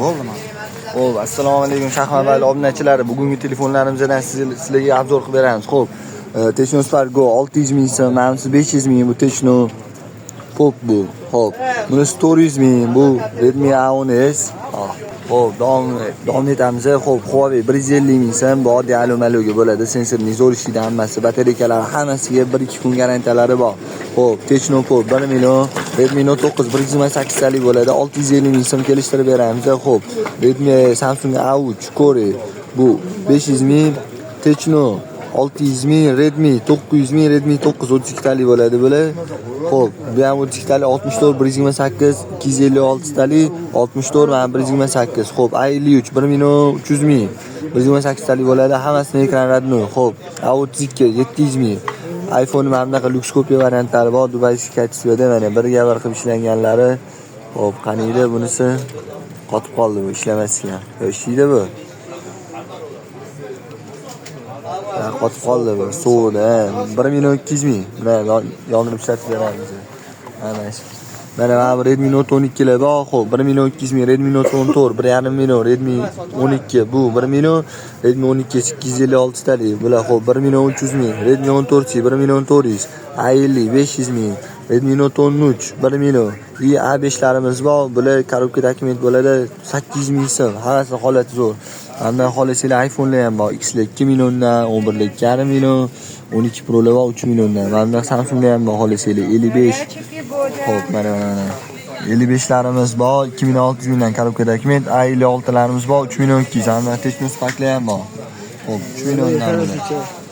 Bo'ldimi? Xo'p, assalomu alaykum Shahmabayli obunachilari. Bugungi telefonlarimizdan sizlarga obzor qilib beramiz. Xo'p, Techno Spark Go 600 ming so'm, manimsi 500 ming bu Techno Pop bu. Xo'p, buni 400 ming bu Redmi A10s. Xo'p, davom etamiz. Xo'p, Huawei 150 ming so'm bu oddiy alo-maloga bo'ladi. Sensorni zo'r ishlaydi hammasi, batareyalar hammasiga 1-2 kun garantiyalari bor. Xo'p, Techno Pop 1 million, Redmi Note 9 128 talik bo'ladi. 650 ming so'm kelishtirib beramiz. Xo'p, Redmi Samsung A3 Core bu 500 ming, Techno 600 ming, Redmi 900 ming, Redmi 9 32 talik bo'ladi bular. Xo'p, bu ham 32 talik 64 128, 256 talik 64 va 128. Xo'p, A53 1 million 300 ming, 128 talik bo'ladi. Hammasini ekran radno. Xo'p, A32 700 ming. iPhone mana bunaqa lyuks kopiya variantlari bor. Dubayski kачествоda mana birga bir qilib ishlanganlari. Xo'p, qaniydi bunisi? Qotib qoldi bu, ishlamasgan. Ishlaydi bu. Qotib qoldi bu. So'da 1 million 200 ming. Mana yondirib ishlatib beramiz. Mana Redmi Note 12 lar bor. Xo'p, 1 million 200 ming, Redmi Note 14 1,5 million, Redmi 12 bu 1 million, Redmi 12 256 talik. Bular xo'p 1 million 300 ming, Redmi 14 1 million 400, A50 500 ming, Redmi Note 13 1 million. A5 larimiz bor. Bular korobka dokument bo'ladi 800 ming so'm. Hammasi holati zo'r. Hamda xolislar iPhone'lar ham bor. X'lar 2 milliondan, 11lar 2,5 million, 12 Pro'lar bor 3 milliondan. Hamda Samsunglar ham bor xolislar 55. Xo'p, mana 55 larimiz bor. 2600 mingdan korobka dokument. A56 larimiz bor 3 million 200. Hamda Techno Spark'lar ham bor. Xo'p, 3 milliondan.